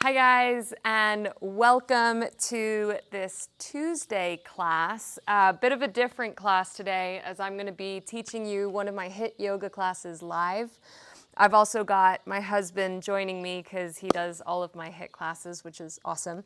Hi guys, and welcome to this Tuesday class. A bit of a different class today as I'm going to be teaching you one of my Hiit yoga classes live. I've also got my husband joining me because he does all of my Hiit classes, which is awesome.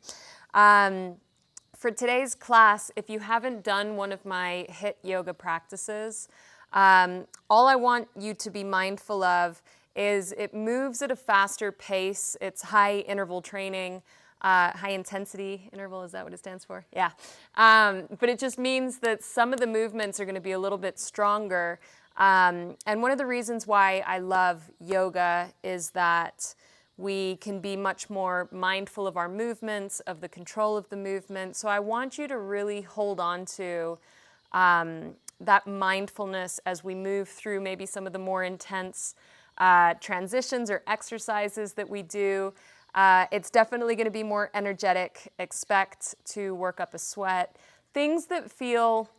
For today's class, if you haven't done one of my Hiit yoga practices, all I want you to be mindful of is it moves at a faster pace. It's high interval training, high intensity interval, is that what it stands for? Yeah. But it just means that some of the movements are going to be a little bit stronger. And one of the reasons why I love yoga is that we can be much more mindful of our movements, of the control of the movement. So I want you to really hold on to that mindfulness as we move through maybe some of the more intense transitions or exercises that we do. It's definitely going to be more energetic. Expect to work up a sweat. Things that feel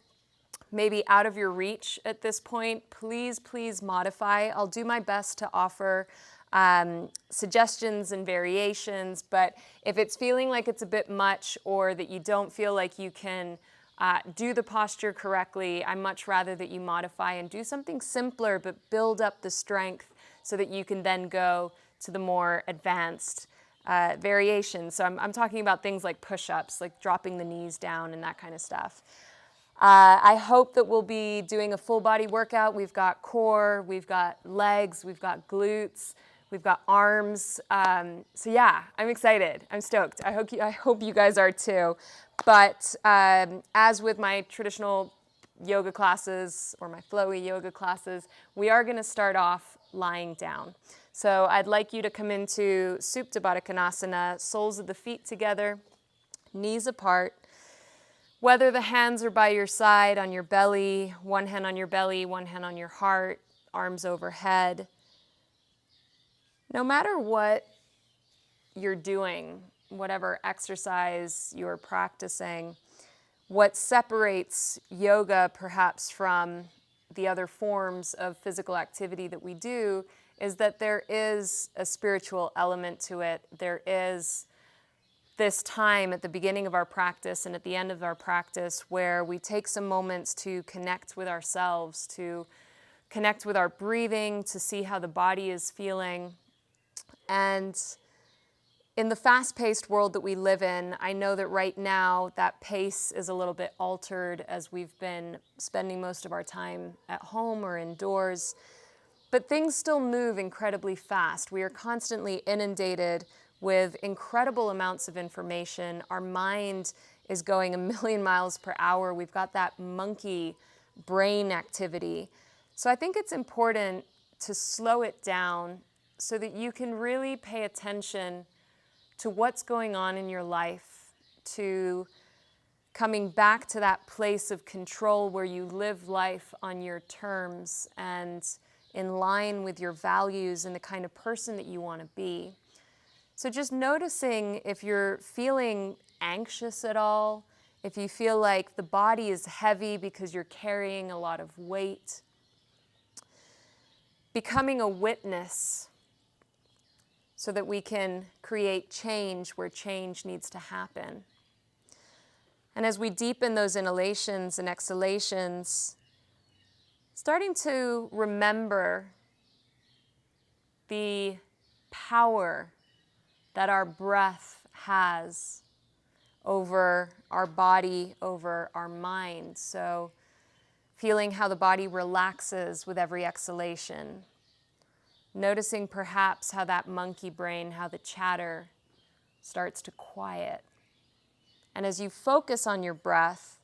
maybe out of your reach at this point, please modify. I'll do my best to offer suggestions and variations, but if it's feeling like it's a bit much or that you don't feel like you can do the posture correctly, I'd much rather that you modify and do something simpler but build up the strength so that you can then go to the more advanced variations. So I'm talking about things like push-ups, like dropping the knees down and that kind of stuff. I hope that we'll be doing a full body workout. We've got core, we've got legs, we've got glutes, we've got arms. So yeah, I'm excited. I'm stoked. I hope you guys are too. But as with my traditional yoga classes or my flowy yoga classes, we are going to start off lying down. So I'd like you to come into Supta Baddha Konasana, soles of the feet together, knees apart. Whether the hands are by your side, on your belly, one hand on your belly, one hand on your heart, arms overhead. No matter what you're doing, whatever exercise you're practicing, what separates yoga perhaps from the other forms of physical activity that we do is that there is a spiritual element to it. There is this time at the beginning of our practice and at the end of our practice where we take some moments to connect with ourselves, to connect with our breathing, to see how the body is feeling. And in the fast-paced world that we live in, I know that right now that pace is a little bit altered as we've been spending most of our time at home or indoors. But things still move incredibly fast. We are constantly inundated with incredible amounts of information. Our mind is going a million miles per hour. We've got that monkey brain activity. So I think it's important to slow it down so that you can really pay attention to what's going on in your life, to coming back to that place of control where you live life on your terms and in line with your values and the kind of person that you want to be. So just noticing if you're feeling anxious at all, if you feel like the body is heavy because you're carrying a lot of weight. Becoming a witness so that we can create change where change needs to happen. And as we deepen those inhalations and exhalations, starting to remember the power that our breath has over our body, over our mind. So feeling how the body relaxes with every exhalation. Noticing perhaps how that monkey brain, how the chatter starts to quiet. And as you focus on your breath,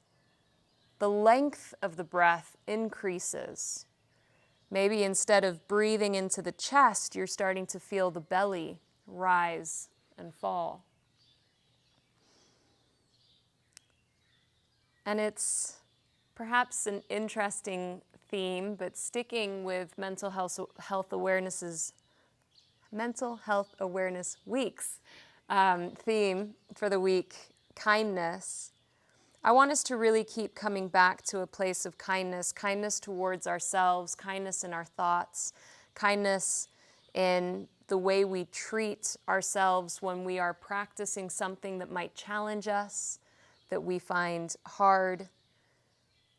the length of the breath increases. Maybe instead of breathing into the chest, you're starting to feel the belly rise and fall. And it's perhaps an interesting theme, but sticking with Mental Health Awareness Week's theme for the week, kindness. I want us to really keep coming back to a place of kindness, kindness towards ourselves, kindness in our thoughts, kindness in the way we treat ourselves when we are practicing something that might challenge us, that we find hard.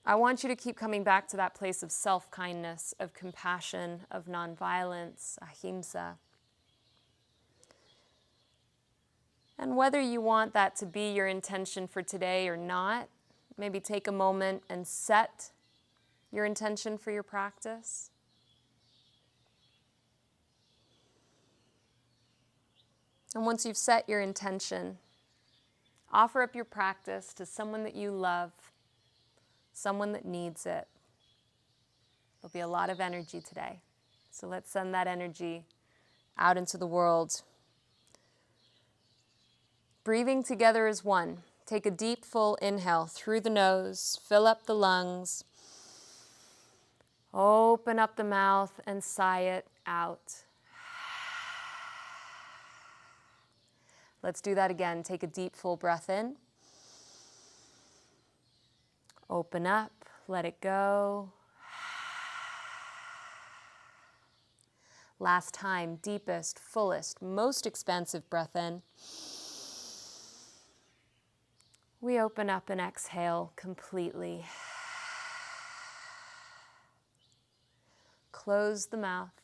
I want you to keep coming back to that place of self-kindness, of compassion, of nonviolence, ahimsa. And whether you want that to be your intention for today or not, maybe take a moment and set your intention for your practice. And once you've set your intention, offer up your practice to someone that you love, someone that needs it. There'll be a lot of energy today. So let's send that energy out into the world. Breathing together as one. Take a deep, full inhale through the nose. Fill up the lungs. Open up the mouth and sigh it out. Let's do that again. Take a deep, full breath in. Open up, let it go. Last time, deepest, fullest, most expansive breath in. We open up and exhale completely. Close the mouth,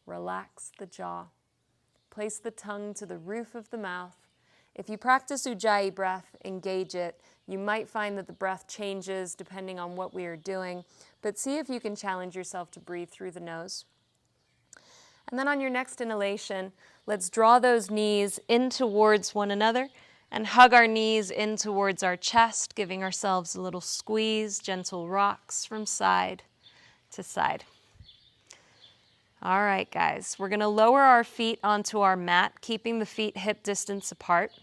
relax the jaw. Place the tongue to the roof of the mouth. If you practice Ujjayi breath, engage it. You might find that the breath changes depending on what we are doing, but see if you can challenge yourself to breathe through the nose. And then on your next inhalation, let's draw those knees in towards one another and hug our knees in towards our chest, giving ourselves a little squeeze, gentle rocks from side to side. All right, guys, we're going to lower our feet onto our mat, keeping the feet hip distance apart.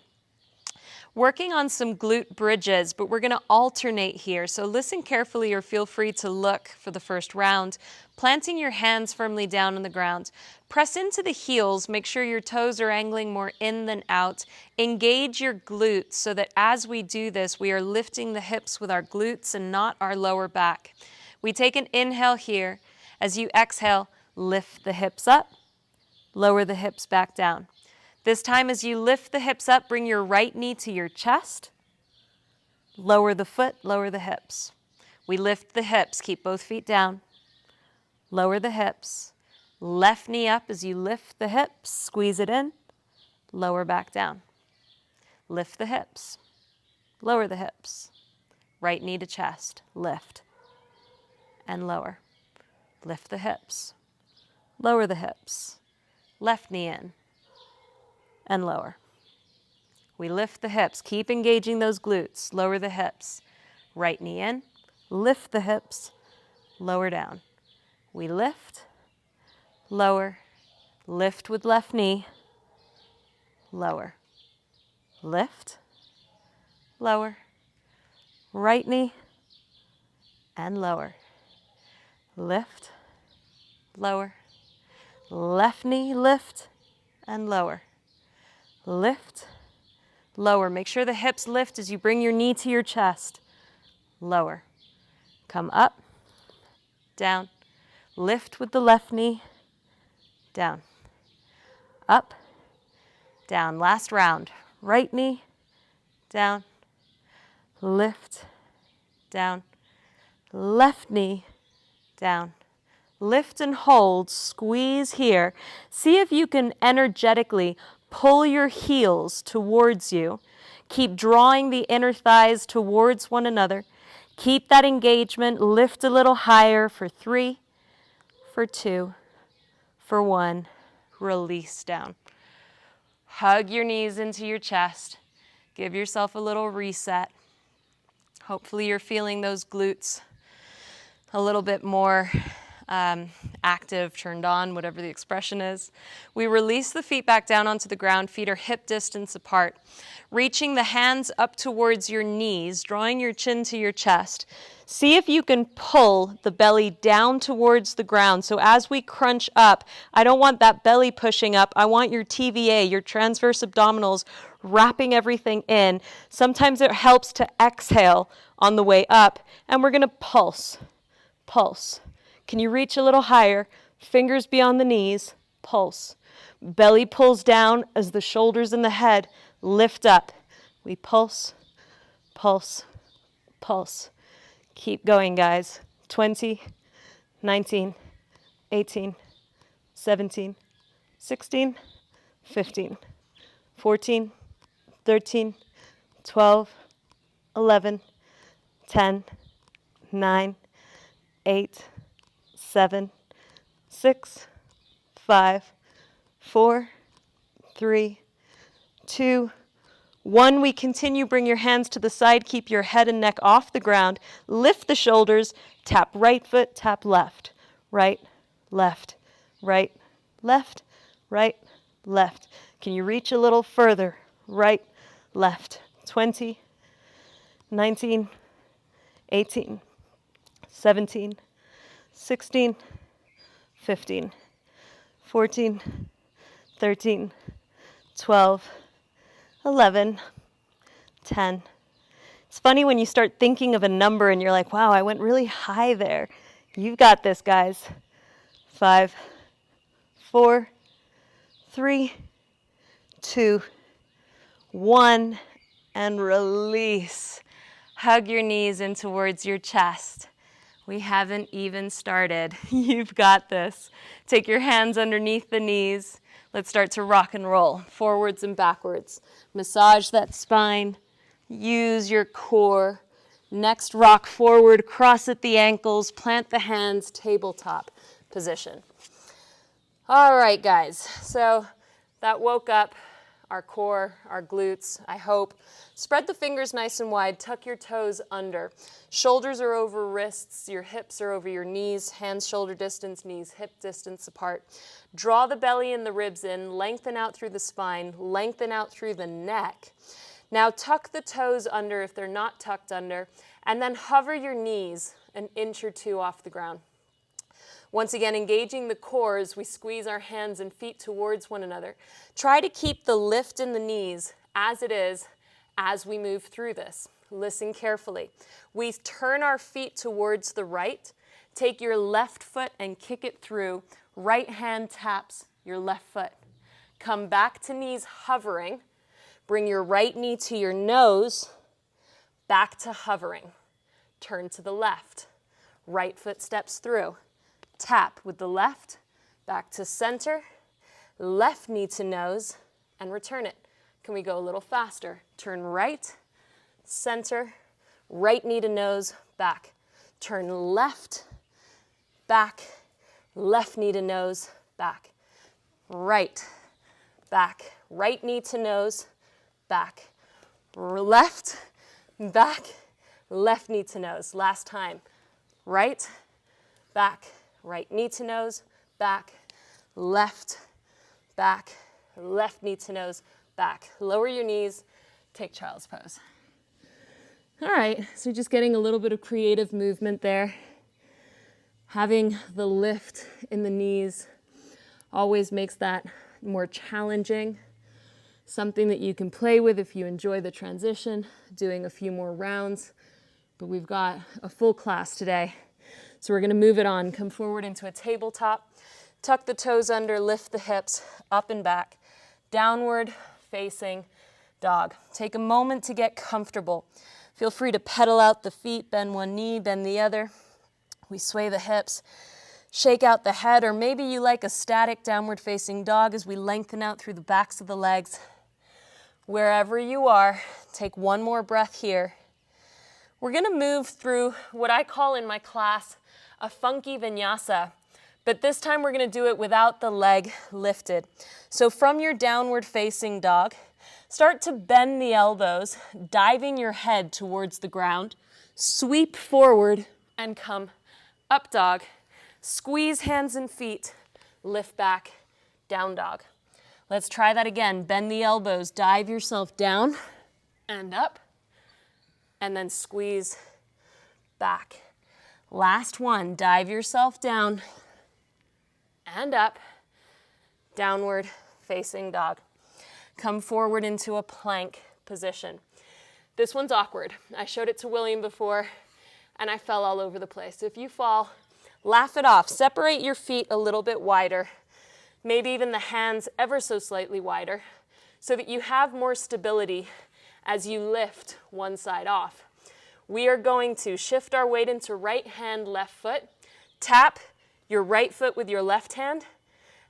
Working on some glute bridges, but we're going to alternate here. So listen carefully or feel free to look for the first round. Planting your hands firmly down on the ground. Press into the heels. Make sure your toes are angling more in than out. Engage your glutes so that as we do this, we are lifting the hips with our glutes and not our lower back. We take an inhale here. As you exhale, lift the hips up, lower the hips back down. This time as you lift the hips up, bring your right knee to your chest, lower the foot, lower the hips. We lift the hips, keep both feet down, lower the hips, left knee up as you lift the hips, squeeze it in, lower back down. Lift the hips, lower the hips, right knee to chest, lift and lower. Lift the hips. Lower the hips, left knee in, and lower. We lift the hips, keep engaging those glutes, lower the hips, right knee in, lift the hips, lower down. We lift, lower, lift with left knee, lower, lift, lower, right knee, and lower, lift, lower, left knee, lift, and lower. Lift, lower. Make sure the hips lift as you bring your knee to your chest. Lower. Come up, down. Lift with the left knee, down. Up, down. Last round. Right knee, down. Lift, down. Left knee, down. Lift and hold, squeeze here. See if you can energetically pull your heels towards you. Keep drawing the inner thighs towards one another. Keep that engagement. Lift a little higher for 3, for 2, for 1. Release down. Hug your knees into your chest. Give yourself a little reset. Hopefully you're feeling those glutes a little bit more active, turned on, whatever the expression is. We release the feet back down onto the ground. Feet are hip distance apart. Reaching the hands up towards your knees, drawing your chin to your chest. See if you can pull the belly down towards the ground. So as we crunch up, I don't want that belly pushing up. I want your TVA, your transverse abdominals, wrapping everything in. Sometimes it helps to exhale on the way up. And we're going to pulse, pulse. Can you reach a little higher? Fingers beyond the knees, pulse. Belly pulls down as the shoulders and the head lift up. We pulse, pulse, pulse. Keep going, guys. 20, 19, 18, 17, 16, 15, 14, 13, 12, 11, 10, 9, 8, 7, 6, 5, 4, 3, 2, 1. We continue. Bring your hands to the side. Keep your head and neck off the ground. Lift the shoulders. Tap right foot, tap left. Right, left, right, left, right, left. Can you reach a little further? Right, left. 20, 19, 18, 17, 16, 15, 14, 13, 12, 11, 10. It's funny when you start thinking of a number and you're like, wow, I went really high there. You've got this, guys. 5, 4, 3, 2, 1, and release. Hug your knees in towards your chest. We haven't even started. You've got this. Take your hands underneath the knees. Let's start to rock and roll, forwards and backwards. Massage that spine. Use your core. Next, rock forward, cross at the ankles, plant the hands, tabletop position. All right, guys. So that woke up our core, our glutes, I hope. Spread the fingers nice and wide. Tuck your toes under. Shoulders are over wrists. Your hips are over your knees. Hands shoulder distance, knees hip distance apart. Draw the belly and the ribs in. Lengthen out through the spine. Lengthen out through the neck. Now tuck the toes under if they're not tucked under. And then hover your knees an inch or two off the ground. Once again, engaging the core as we squeeze our hands and feet towards one another. Try to keep the lift in the knees as it is as we move through this. Listen carefully. We turn our feet towards the right. Take your left foot and kick it through. Right hand taps your left foot. Come back to knees hovering. Bring your right knee to your nose. Back to hovering. Turn to the left. Right foot steps through. Tap with the left, back to center, left knee to nose, and return it. Can we go a little faster? Turn right, center, right knee to nose, back. Turn left, back, left knee to nose, back. Right, back, right knee to nose, back. Left, back, left knee to nose. Last time. Right, back, right knee to nose, back, left knee to nose, back. Lower your knees, take child's pose. All right, so just getting a little bit of creative movement there. Having the lift in the knees always makes that more challenging. Something that you can play with if you enjoy the transition, doing a few more rounds. But we've got a full class today. So we're going to move it on. Come forward into a tabletop. Tuck the toes under, lift the hips, up and back. Downward facing dog. Take a moment to get comfortable. Feel free to pedal out the feet, bend one knee, bend the other. We sway the hips, shake out the head, or maybe you like a static downward facing dog as we lengthen out through the backs of the legs. Wherever you are, take one more breath here. We're going to move through what I call in my class a funky vinyasa, but this time we're going to do it without the leg lifted. So from your downward facing dog, start to bend the elbows, diving your head towards the ground, sweep forward and come up dog, squeeze hands and feet, lift back, down dog. Let's try that again. Bend the elbows, dive yourself down and up, and then squeeze back. Last one, dive yourself down and up, downward facing dog. Come forward into a plank position. This one's awkward. I showed it to William before and I fell all over the place. If you fall, laugh it off. Separate your feet a little bit wider. maybe even the hands ever so slightly wider, so that you have more stability as you lift one side off. We are going to shift our weight into right hand, left foot, tap your right foot with your left hand,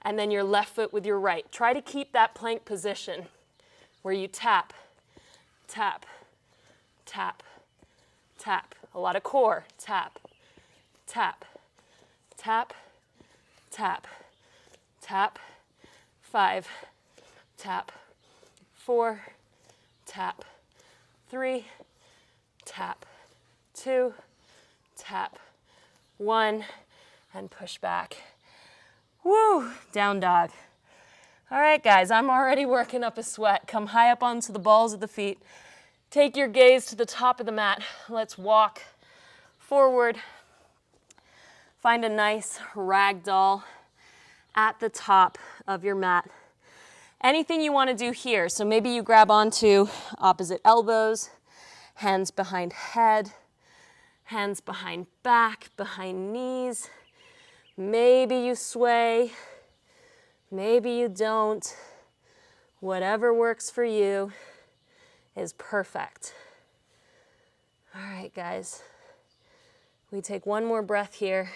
and then your left foot with your right. Try to keep that plank position where you tap, tap, tap, tap. A lot of core. Tap, tap, tap, tap, tap. 5, tap. 4, tap. 3, tap. 2, tap. 1, and push back. Woo, down dog. All right, guys, I'm already working up a sweat. Come high up onto the balls of the feet. Take your gaze to the top of the mat. Let's walk forward. Find a nice ragdoll at the top of your mat. Anything you want to do here. So maybe you grab onto opposite elbows, hands behind head, hands behind back, behind knees. Maybe you sway, maybe you don't. Whatever works for you is perfect. All right, guys. We take one more breath here.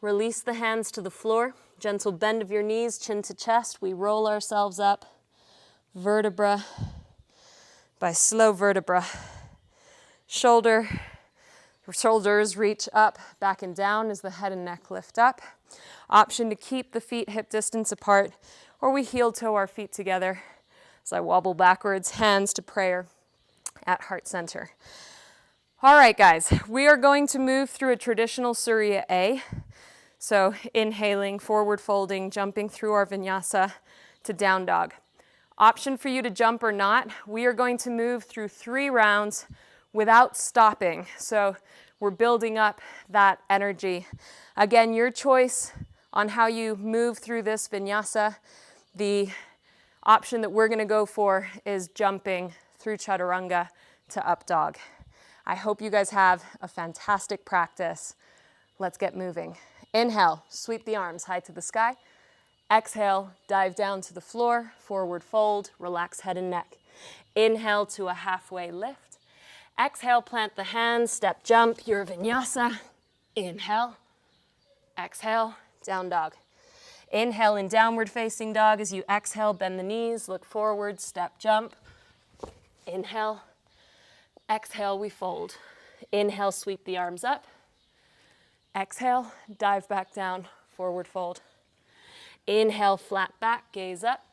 Release the hands to the floor. Gentle bend of your knees, chin to chest. We roll ourselves up, vertebra by slow vertebra. Shoulders reach up, back and down as the head and neck lift up. Option to keep the feet hip distance apart, or we heel toe our feet together as I wobble backwards, hands to prayer at heart center. All right, guys, we are going to move through a traditional Surya A. So inhaling, forward folding, jumping through our vinyasa to down dog. Option for you to jump or not. We are going to move through 3 rounds without stopping. So we're building up that energy. Again, your choice on how you move through this vinyasa. The option that we're going to go for is jumping through chaturanga to up dog. I hope you guys have a fantastic practice. Let's get moving. Inhale, sweep the arms high to the sky. Exhale, dive down to the floor, forward fold, relax head and neck. Inhale to a halfway lift. Exhale, plant the hands, step jump, your vinyasa. Inhale, exhale, down dog. Inhale in downward facing dog. As you exhale, bend the knees, look forward, step jump. Inhale, exhale, we fold. Inhale, sweep the arms up. Exhale, dive back down, forward fold. Inhale, flat back, gaze up.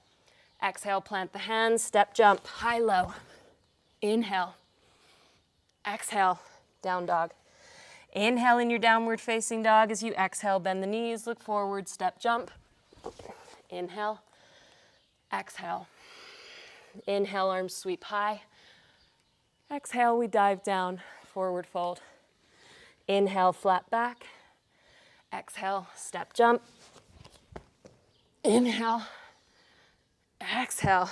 Exhale, plant the hands, step jump, high low. Inhale, exhale, down dog. Inhale in your downward facing dog. As you exhale, bend the knees, look forward, step jump. Inhale, exhale. Inhale, arms sweep high. Exhale, we dive down, forward fold. Inhale, flat back. Exhale, step jump. Inhale, exhale.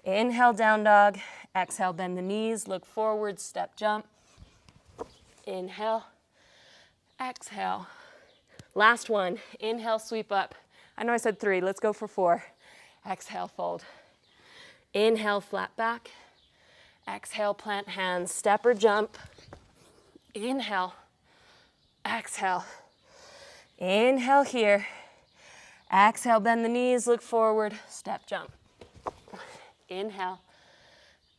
Inhale, down dog. Exhale, bend the knees, look forward, step jump. Inhale, exhale. Last one. Inhale, sweep up. I know I said 3. Let's go for 4. Exhale, fold. Inhale, flat back. Exhale, plant hands, step or jump. Inhale, exhale. Inhale here. Exhale, bend the knees, look forward, step jump. Inhale.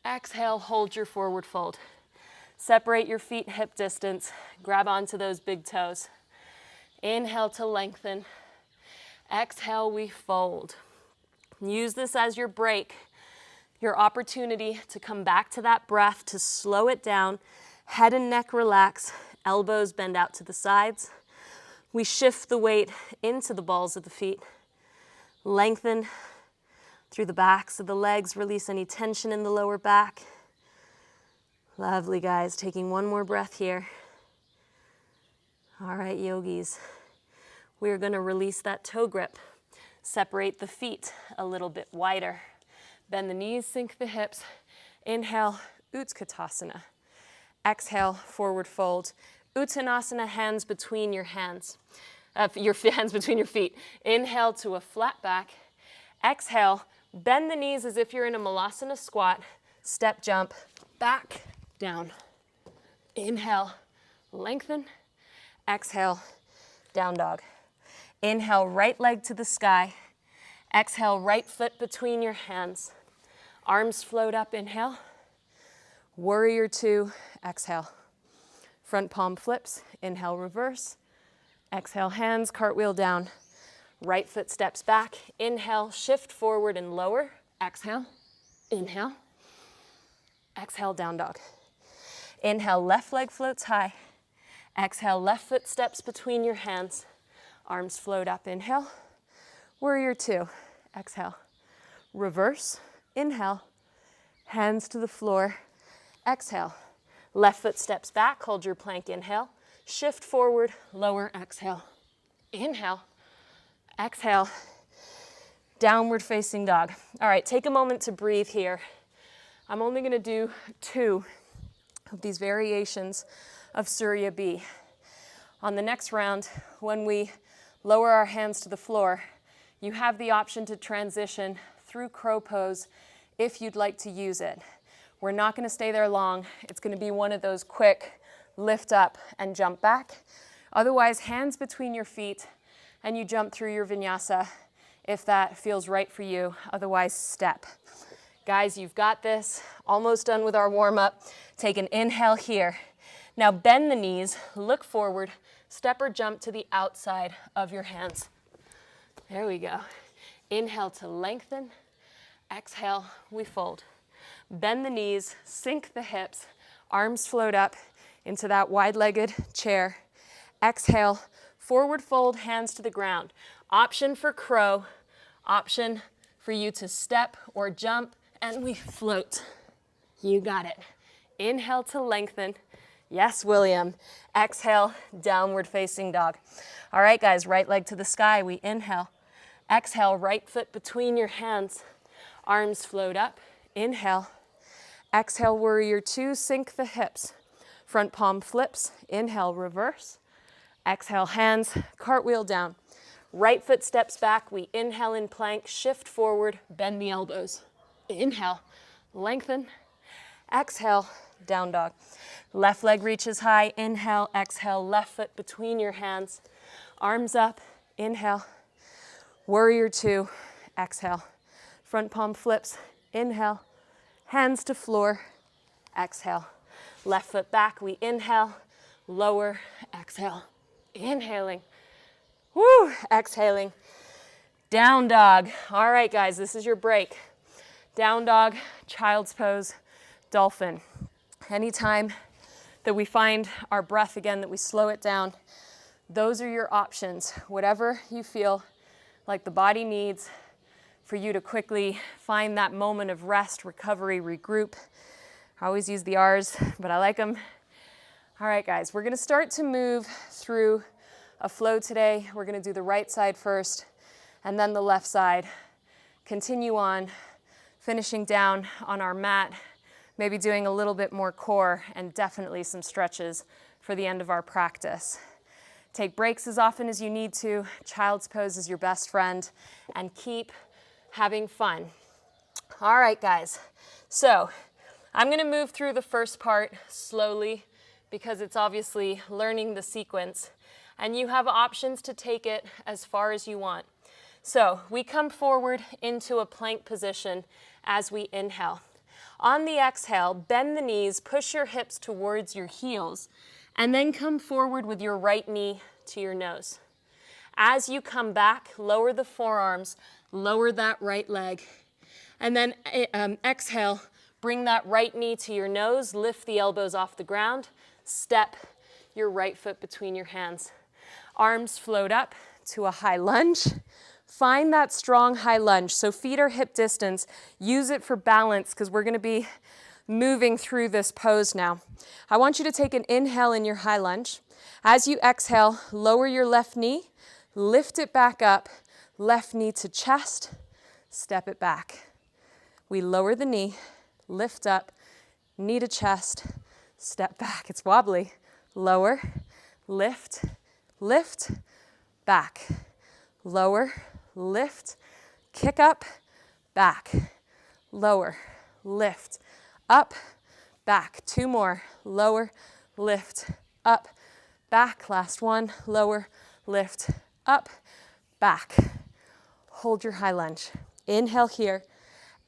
Exhale, hold your forward fold. Separate your feet hip distance. Grab onto those big toes. Inhale to lengthen. Exhale, we fold. Use this as your break, your opportunity to come back to that breath, to slow it down. Head and neck relax, elbows bend out to the sides. We shift the weight into the balls of the feet. Lengthen through the backs of the legs, release any tension in the lower back. Lovely, guys. Taking one more breath here. All right, yogis. We're going to release that toe grip. Separate the feet a little bit wider. Bend the knees, sink the hips. Inhale, Utkatasana. Exhale, forward fold. Uttanasana, hands between your hands. your hands between your feet. Inhale to a flat back. Exhale, bend the knees as if you're in a Malasana squat. Step jump, back, down. Inhale, lengthen. Exhale, down dog. Inhale, right leg to the sky. Exhale, right foot between your hands. Arms float up, inhale. Warrior two, exhale. Front palm flips, inhale, reverse. Exhale, hands, cartwheel down. Right foot steps back. Inhale, shift forward and lower. Exhale, inhale. Exhale, down dog. Inhale, left leg floats high. Exhale, left foot steps between your hands. Arms float up, inhale. Warrior two, exhale. Reverse, inhale. Hands to the floor, exhale. Left foot steps back, hold your plank, inhale. Shift forward, lower, exhale. Inhale, exhale. Downward facing dog. All right, take a moment to breathe here. I'm only gonna do 2 of these variations of Surya B. On the next round, when we lower our hands to the floor, you have the option to transition through crow pose if you'd like to use it. We're not gonna stay there long. It's gonna be one of those quick lift up and jump back. Otherwise, hands between your feet and you jump through your vinyasa if that feels right for you. Otherwise, step. Guys, you've got this. Almost done with our warm up. Take an inhale here. Now bend the knees, look forward, step or jump to the outside of your hands. There we go. Inhale to lengthen. Exhale, we fold. Bend the knees, sink the hips, arms float up into that wide-legged chair. Exhale, forward fold, hands to the ground. Option for crow, option for you to step or jump, and we float. You got it. Inhale to lengthen. Yes, William. Exhale, downward facing dog. All right, guys, right leg to the sky. We inhale. Exhale, right foot between your hands. Arms float up. Inhale. Exhale, warrior two, sink the hips. Front palm flips. Inhale, reverse. Exhale, hands, cartwheel down. Right foot steps back. We inhale in plank, shift forward, bend the elbows. Inhale, lengthen. Exhale, down dog. Left leg reaches high. Inhale, exhale, left foot between your hands. Arms up. Inhale. Warrior two. Exhale. Front palm flips. Inhale. Hands to floor. Exhale. Left foot back. We inhale. Lower. Exhale. Inhaling. Woo. Exhaling. Down dog. All right, guys, this is your break. Down dog, child's pose, dolphin. Anytime that we find our breath again, that we slow it down, those are your options. Whatever you feel like the body needs for you to quickly find that moment of rest, recovery, regroup. I always use the R's, but I like them. All right, guys, we're gonna start to move through a flow today. We're gonna do the right side first and then the left side. Continue on, finishing down on our mat, maybe doing a little bit more core and definitely some stretches for the end of our practice. Take breaks as often as you need to. Child's pose is your best friend, and keep having fun. All right, guys. So I'm gonna move through the first part slowly because it's obviously learning the sequence, and you have options to take it as far as you want. So we come forward into a plank position as we inhale. On the exhale, bend the knees, push your hips towards your heels, and then come forward with your right knee to your nose. As you come back, lower the forearms, lower that right leg, and then exhale, bring that right knee to your nose, lift the elbows off the ground, step your right foot between your hands. Arms float up to a high lunge. Find that strong high lunge. So feet are hip distance. Use it for balance because we're going to be moving through this pose now. I want you to take an inhale in your high lunge. As you exhale, lower your left knee, lift it back up, left knee to chest, step it back. We lower the knee, lift up, knee to chest, step back. It's wobbly. Lower, lift, lift, back, lower, lift, kick up, back, lower, lift, up, back. 2 more, lower, lift, up, back. Last one, lower, lift, up, back. Hold your high lunge. Inhale here,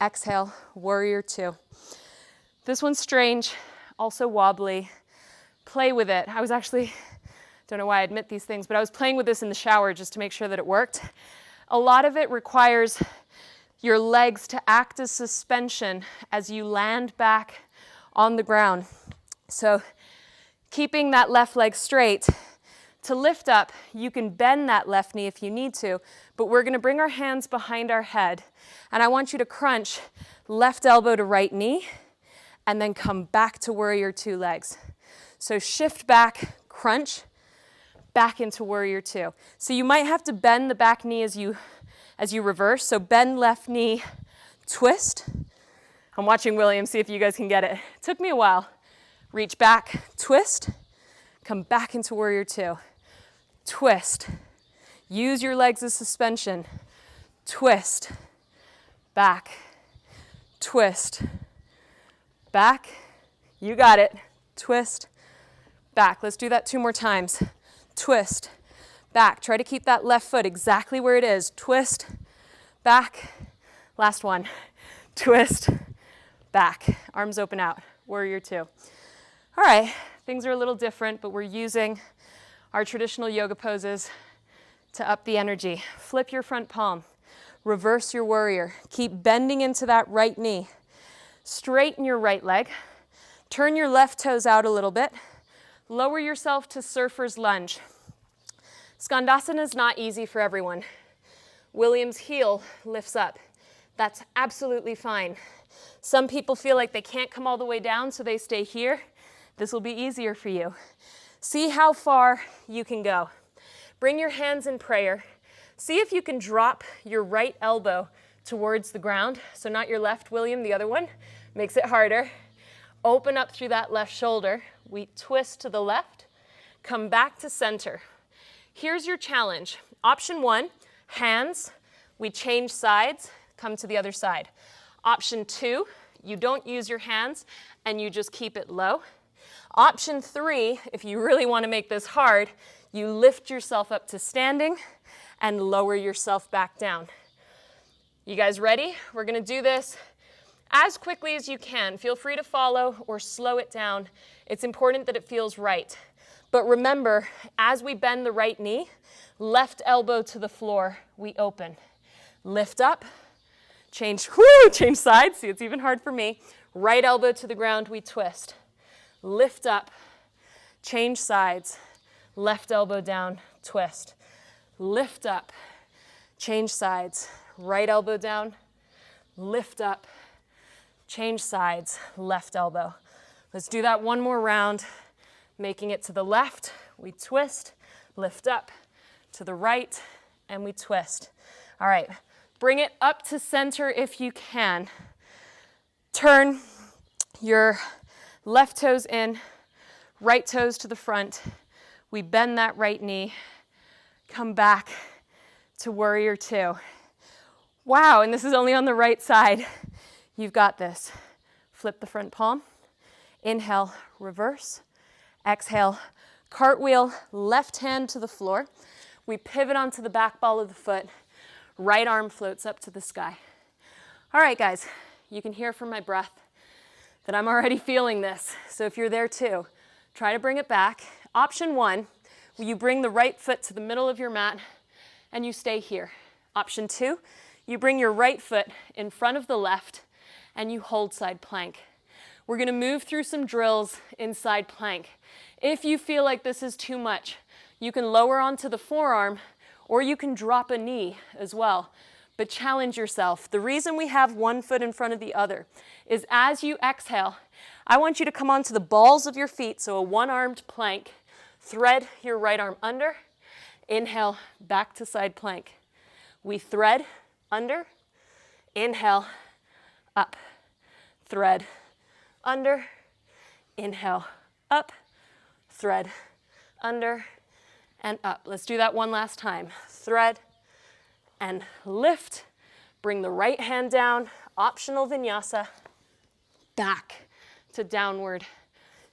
exhale, warrior 2. This one's strange, also wobbly. Play with it. I was actually, don't know why I admit these things, but I was playing with this in the shower just to make sure that it worked. A lot of it requires your legs to act as suspension as you land back on the ground. So keeping that left leg straight. To lift up, you can bend that left knee if you need to, but we're going to bring our hands behind our head. And I want you to crunch left elbow to right knee and then come back to warrior 2 legs. So shift back, crunch, back into warrior 2. So you might have to bend the back knee as you reverse. So bend left knee, twist. I'm watching William, see if you guys can get it. It took me a while. Reach back, twist, come back into warrior 2. Twist. Use your legs as suspension. Twist. Back. Twist. Back. You got it. Twist. Back. Let's do that 2 more times. Twist. Back. Try to keep that left foot exactly where it is. Twist. Back. Last one. Twist. Back. Arms open out. Warrior 2. All right. Things are a little different, but we're using our traditional yoga poses to up the energy. Flip your front palm. Reverse your warrior. Keep bending into that right knee. Straighten your right leg. Turn your left toes out a little bit. Lower yourself to surfer's lunge. Skandasana is not easy for everyone. William's heel lifts up. That's absolutely fine. Some people feel like they can't come all the way down, so they stay here. This will be easier for you. See how far you can go. Bring your hands in prayer. See if you can drop your right elbow towards the ground. So not your left, William, the other one. Makes it harder. Open up through that left shoulder. We twist to the left. Come back to center. Here's your challenge. Option 1, hands. We change sides, come to the other side. Option 2, you don't use your hands and you just keep it low. Option 3, if you really want to make this hard, you lift yourself up to standing and lower yourself back down. You guys ready? We're going to do this as quickly as you can. Feel free to follow or slow it down. It's important that it feels right. But remember, as we bend the right knee, left elbow to the floor, we open. Lift up, change sides. See, it's even hard for me. Right elbow to the ground, we twist. Lift up, change sides, left elbow down, twist. Lift up, change sides, right elbow down, lift up, change sides, left elbow. Let's do that one more round, making it to the left, we twist, lift up, to the right, and we twist. All right, bring it up to center if you can. Turn your left toes in, right toes to the front. We bend that right knee. Come back to warrior 2. Wow, and this is only on the right side. You've got this. Flip the front palm. Inhale, reverse. Exhale, cartwheel, left hand to the floor. We pivot onto the back ball of the foot. Right arm floats up to the sky. All right, guys, you can hear from my breath that I'm already feeling this. So if you're there too, try to bring it back. Option 1, you bring the right foot to the middle of your mat and you stay here. Option 2, you bring your right foot in front of the left and you hold side plank. We're going to move through some drills in side plank. If you feel like this is too much, you can lower onto the forearm or you can drop a knee as well. But challenge yourself. The reason we have one foot in front of the other is as you exhale, I want you to come onto the balls of your feet, so a one-armed plank. Thread your right arm under. Inhale, back to side plank. We thread under. Inhale, up. Thread under. Inhale, up. Thread under. and up. Let's do that one last time. Thread and lift. Bring the right hand down, optional vinyasa. Back to downward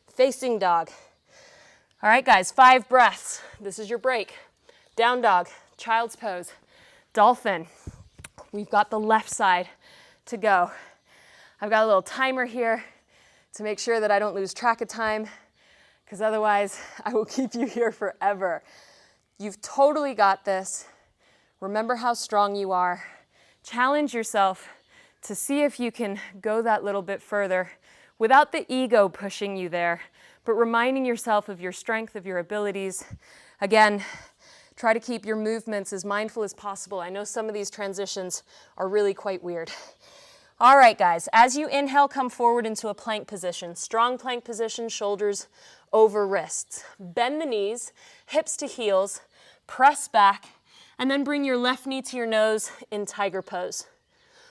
facing dog. All right, guys, 5 breaths. This is your break. Down dog, child's pose, dolphin. We've got the left side to go. I've got a little timer here to make sure that I don't lose track of time, because otherwise I will keep you here forever. You've totally got this. Remember how strong you are. Challenge yourself to see if you can go that little bit further without the ego pushing you there, but reminding yourself of your strength, of your abilities. Again, try to keep your movements as mindful as possible. I know some of these transitions are really quite weird. All right, guys, as you inhale, come forward into a plank position. Strong plank position, shoulders over wrists. Bend the knees, hips to heels, press back, and then bring your left knee to your nose in tiger pose.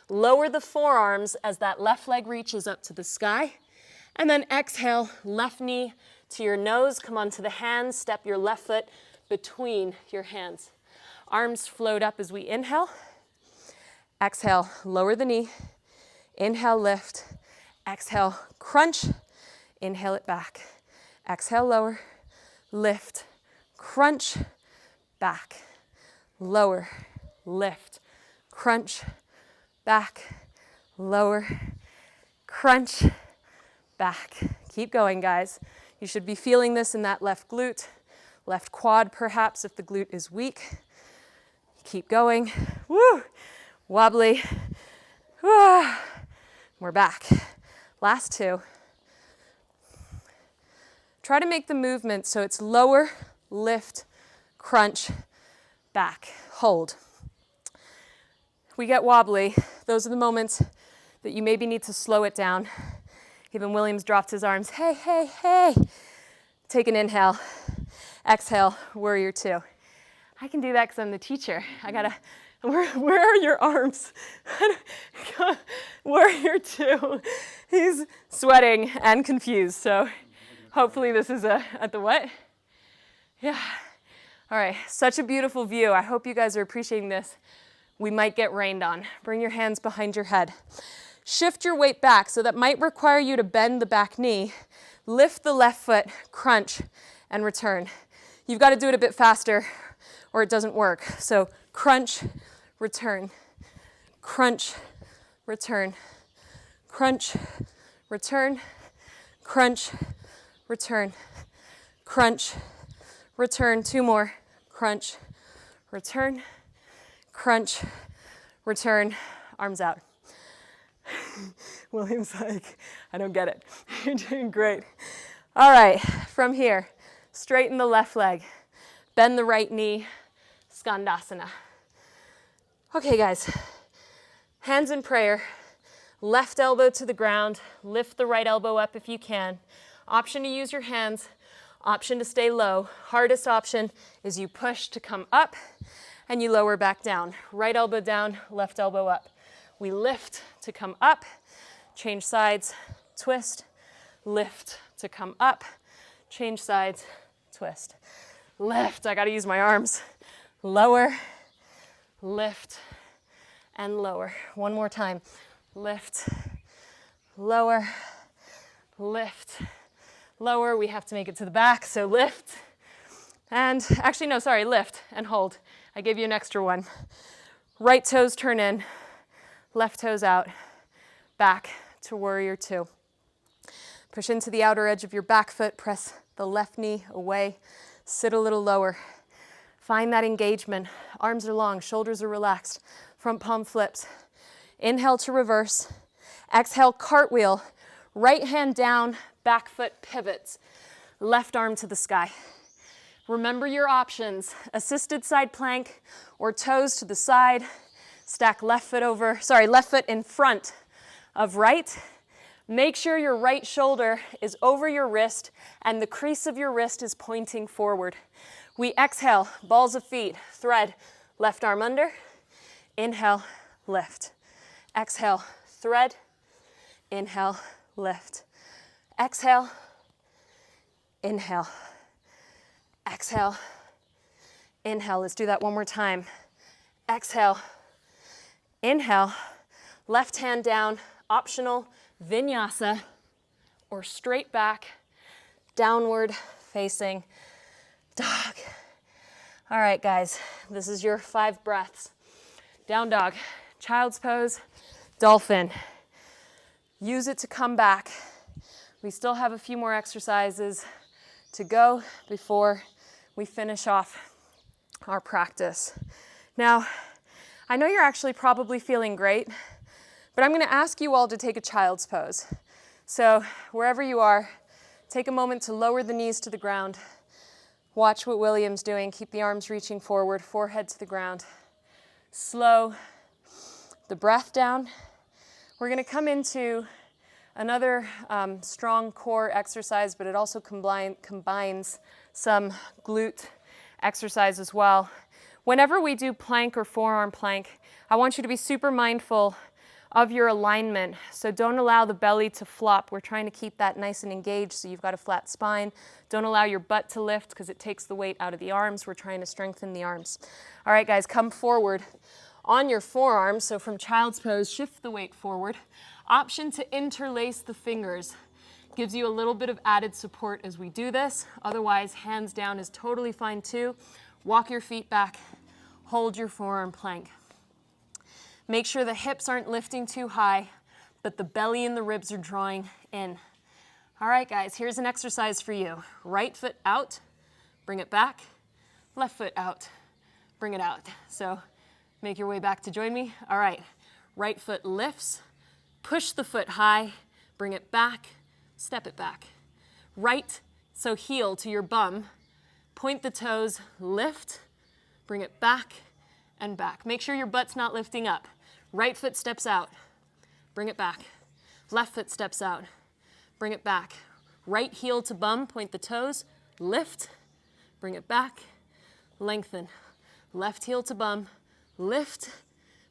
Lower the forearms as that left leg reaches up to the sky. And then exhale, left knee to your nose, come onto the hands, step your left foot between your hands. Arms float up as we inhale. Exhale, lower the knee. Inhale, lift. Exhale, crunch. Inhale it back. Exhale, lower. Lift. Crunch. Back. Lower. Lift. Crunch. Back. Lower. Crunch. Back. Keep going, guys. You should be feeling this in that left glute, left quad perhaps if the glute is weak. Keep going. Woo! Wobbly. Woo! We're back. Last 2. Try to make the movement so it's lower, lift, crunch, back. Hold. We get wobbly. Those are the moments that you maybe need to slow it down. Even Williams dropped his arms. Hey, hey, hey. Take an inhale. Exhale, warrior 2. I can do that because I'm the teacher. Where are your arms? Warrior 2. He's sweating and confused, so hopefully this is at the what? Yeah. All right, such a beautiful view. I hope you guys are appreciating this. We might get rained on. Bring your hands behind your head. Shift your weight back, so that might require you to bend the back knee. Lift the left foot, crunch, and return. You've got to do it a bit faster or it doesn't work. So crunch, return, crunch, return, crunch, return, crunch, return, crunch, return. 2 more. Crunch, return, crunch, return. Arms out. William's like, I don't get it. You're doing great. All right, from here, straighten the left leg. Bend the right knee, Skandasana. Okay, guys, hands in prayer. Left elbow to the ground. Lift the right elbow up if you can. Option to use your hands. Option to stay low. Hardest option is you push to come up and you lower back down. Right elbow down, left elbow up. We lift to come up, change sides, twist, lift to come up, change sides, twist, lift. I gotta use my arms. Lower, lift, and lower. One more time. Lift, lower, lift, lower. We have to make it to the back, so lift. And actually, no, sorry, lift and hold. I gave you an extra one. Right toes turn in. Left toes out, back to warrior 2. Push into the outer edge of your back foot, press the left knee away, sit a little lower. Find that engagement. Arms are long, shoulders are relaxed, front palm flips. Inhale to reverse, exhale cartwheel, right hand down, back foot pivots, left arm to the sky. Remember your options, assisted side plank or toes to the side. Stack left foot in front of right. Make sure your right shoulder is over your wrist and the crease of your wrist is pointing forward. We exhale, balls of feet, thread, left arm under. Inhale, lift. Exhale, thread. Inhale, lift. Exhale, inhale. Exhale, Inhale, let's do that one more time. Exhale, inhale, left hand down, optional vinyasa or straight back, downward facing dog. All right, guys, this is your 5 breaths. Down dog, child's pose, dolphin. Use it to come back. We still have a few more exercises to go before we finish off our practice. Now, I know you're actually probably feeling great, but I'm going to ask you all to take a child's pose. So wherever you are, take a moment to lower the knees to the ground. Watch what William's doing. Keep the arms reaching forward, forehead to the ground. Slow the breath down. We're going to come into another strong core exercise, but it also combines some glute exercise as well. Whenever we do plank or forearm plank, I want you to be super mindful of your alignment. So don't allow the belly to flop. We're trying to keep that nice and engaged so you've got a flat spine. Don't allow your butt to lift because it takes the weight out of the arms. We're trying to strengthen the arms. All right, guys, come forward on your forearms. So from child's pose, shift the weight forward. Option to interlace the fingers. Gives you a little bit of added support as we do this. Otherwise, hands down is totally fine too. Walk your feet back. Hold your forearm plank. Make sure the hips aren't lifting too high, but the belly and the ribs are drawing in. All right, guys, here's an exercise for you. Right foot out, bring it back. Left foot out, bring it out. So make your way back to join me. All right, right foot lifts, push the foot high, bring it back, step it back. Right, so heel to your bum, point the toes, lift, bring it back and back. Make sure your butt's not lifting up. Right foot steps out, bring it back. Left foot steps out, bring it back. Right heel to bum, point the toes, lift, bring it back, lengthen. Left heel to bum, lift,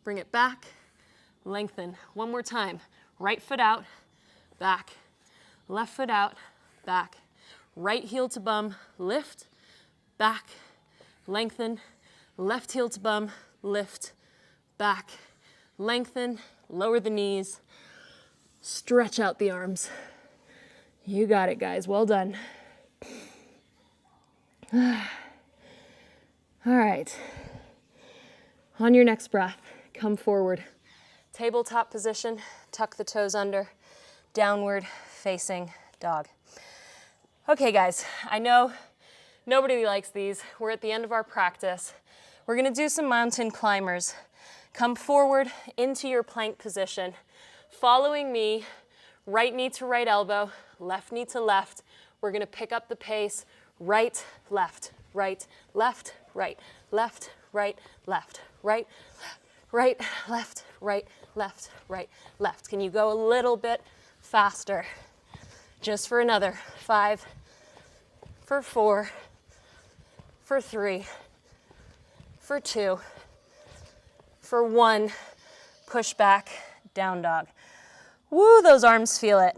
bring it back, lengthen. One more time. Right foot out, back. Left foot out, back. Right heel to bum, lift, back, lengthen. Left heel to bum, lift, back, lengthen, lower the knees, stretch out the arms. You got it, guys. Well done. All right. On your next breath, come forward. Tabletop position, tuck the toes under, downward facing dog. Okay, guys, I know nobody likes these. We're at the end of our practice. We're gonna do some mountain climbers. Come forward into your plank position. Following me, right knee to right elbow, left knee to left. We're gonna pick up the pace, right, left, right, left, right, left, right, left, right, right, left, right, left, right, left. Can you go a little bit faster? Just for another 5, for 4, for 3, for 2, for 1, push back, down dog. Woo, those arms feel it.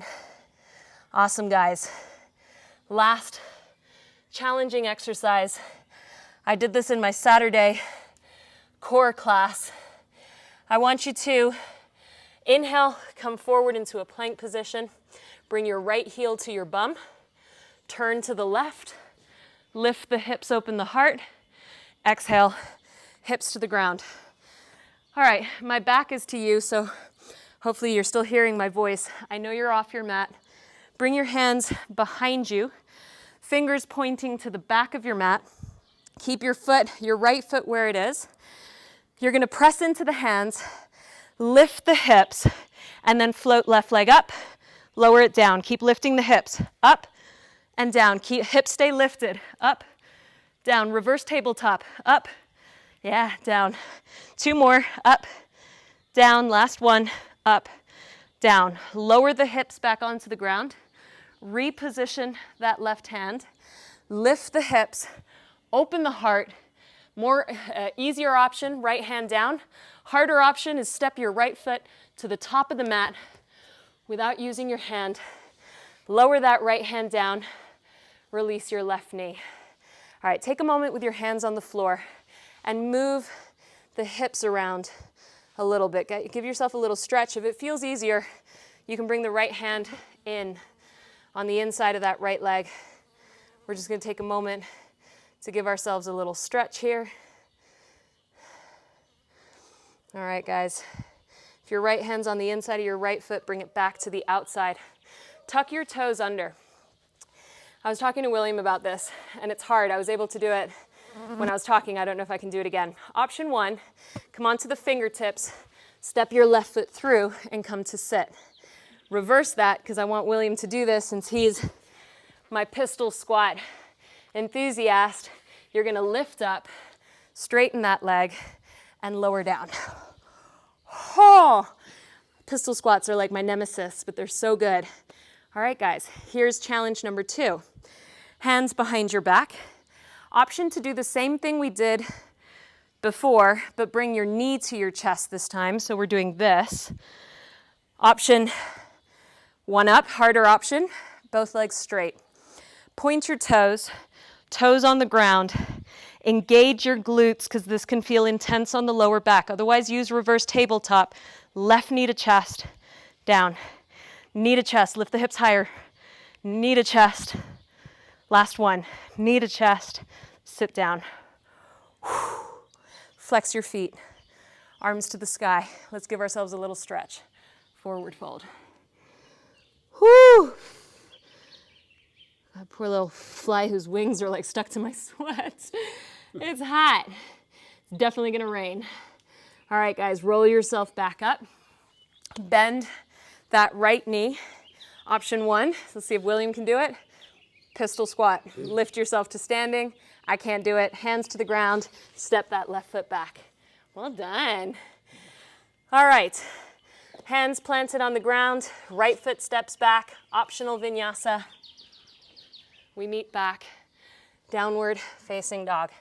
Awesome, guys. Last challenging exercise. I did this in my Saturday core class. I want you to inhale, come forward into a plank position. Bring your right heel to your bum. Turn to the left. Lift the hips, open the heart. Exhale, hips to the ground. All right, my back is to you, so hopefully you're still hearing my voice. I know you're off your mat. Bring your hands behind you, fingers pointing to the back of your mat. Keep your right foot where it is. You're gonna press into the hands, lift the hips, and then float left leg up, lower it down. Keep lifting the hips, up and down. Keep hips stay lifted, up, down. Reverse tabletop, up, yeah, down. 2 more, up, down. Last one, up, down. Lower the hips back onto the ground. Reposition that left hand. Lift the hips, open the heart. More easier option, right hand down. Harder option is step your right foot to the top of the mat without using your hand. Lower that right hand down. Release your left knee. All right, take a moment with your hands on the floor and move the hips around a little bit. Give yourself a little stretch. If it feels easier, you can bring the right hand in on the inside of that right leg. We're just going to take a moment to give ourselves a little stretch here. All right, guys. If your right hand's on the inside of your right foot, bring it back to the outside. Tuck your toes under. I was talking to William about this, and it's hard. I was able to do it when I was talking. I don't know if I can do it again. Option 1, come onto the fingertips, step your left foot through, and come to sit. Reverse that, because I want William to do this since he's my pistol squat enthusiast. You're going to lift up, straighten that leg, and lower down. Oh, pistol squats are like my nemesis, but they're so good. All right, guys, here's challenge number 2. Hands behind your back. Option to do the same thing we did before, but bring your knee to your chest this time. So we're doing this. Option 1 up, harder option, both legs straight. Point your toes, toes on the ground. Engage your glutes because this can feel intense on the lower back. Otherwise, use reverse tabletop. Left knee to chest, down. Knee to chest, lift the hips higher. Knee to chest. Last one, knee to chest, sit down. Flex your feet, arms to the sky. Let's give ourselves a little stretch. Forward fold. Whoo! That poor little fly whose wings are like stuck to my sweat. It's hot. It's definitely gonna rain. All right, guys, roll yourself back up. Bend that right knee. Option 1, let's see if William can do it. Pistol squat. Lift yourself to standing. I can't do it. Hands to the ground. Step that left foot back. Well done. All right. Hands planted on the ground. Right foot steps back. Optional vinyasa. We meet back. Downward facing dog.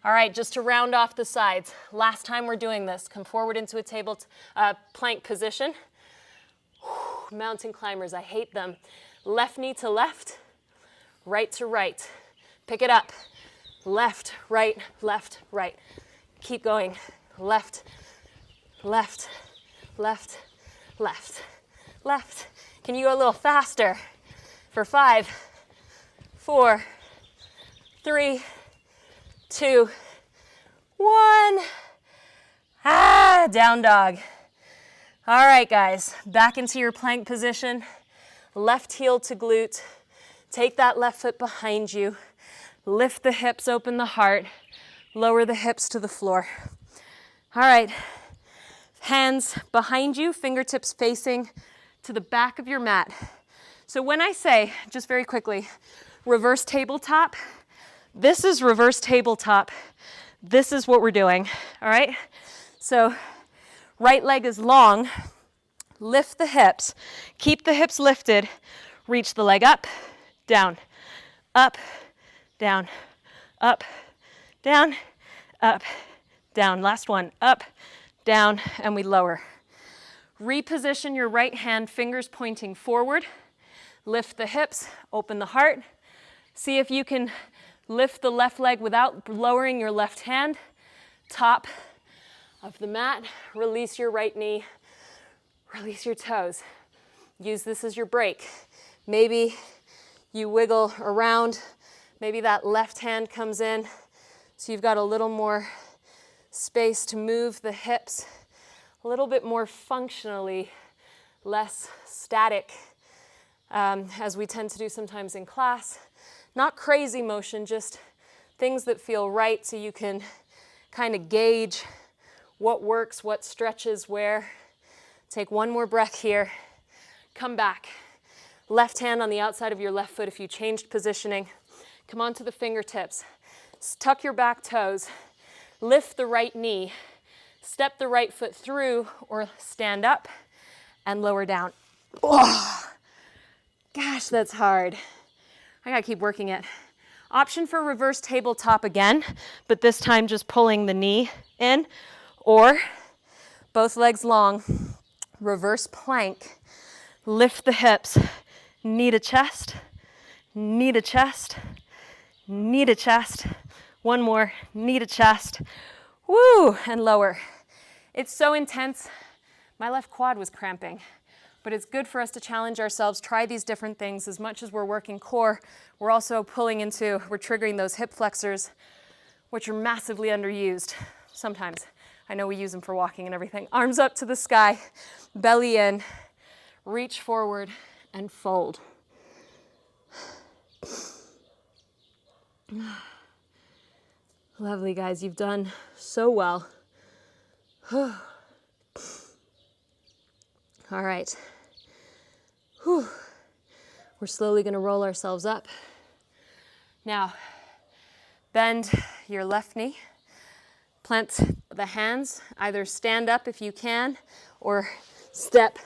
All right, just to round off the sides. Last time we're doing this. Come forward into a plank position. Mountain climbers, I hate them. Left knee to left. Right to right. Pick it up. Left, right, left, right. Keep going. Left, left, left, left, left. Can you go a little faster? For 5, 4, 3, 2, 1. Down dog. All right, guys, back into your plank position. Left heel to glute. Take that left foot behind you. Lift the hips, open the heart. Lower the hips to the floor. All right, hands behind you, fingertips facing to the back of your mat. So when I say, just very quickly, reverse tabletop, this is reverse tabletop. This is what we're doing, all right? So right leg is long. Lift the hips. Keep the hips lifted. Reach the leg up, down, up, down, up, down, up, down. Last one, up, down, and we lower. Reposition your right hand, fingers pointing forward. Lift the hips, open the heart. See if you can lift the left leg without lowering your left hand. Top of the mat. Release your right knee. Release your toes. Use this as your break. Maybe you wiggle around. Maybe that left hand comes in. So you've got a little more space to move the hips. A little bit more functionally, less static, as we tend to do sometimes in class. Not crazy motion, just things that feel right so you can kind of gauge what works, what stretches where. Take one more breath here. Come back. Left hand on the outside of your left foot if you changed positioning. Come onto the fingertips. Tuck your back toes. Lift the right knee. Step the right foot through or stand up and lower down. Oh, gosh, that's hard. I gotta keep working it. Option for reverse tabletop again, but this time just pulling the knee in, or both legs long, reverse plank. Lift the hips, knee to chest, knee to chest, knee to chest. One more, knee to chest. Woo, and lower. It's so intense. My left quad was cramping, but it's good for us to challenge ourselves, try these different things. As much as we're working core, we're also we're triggering those hip flexors, which are massively underused sometimes. I know we use them for walking and everything. Arms up to the sky, belly in, reach forward and fold. Lovely, guys. You've done so well. All right. Whew. We're slowly going to roll ourselves up. Now, bend your left knee. Plant the hands. Either stand up if you can, or step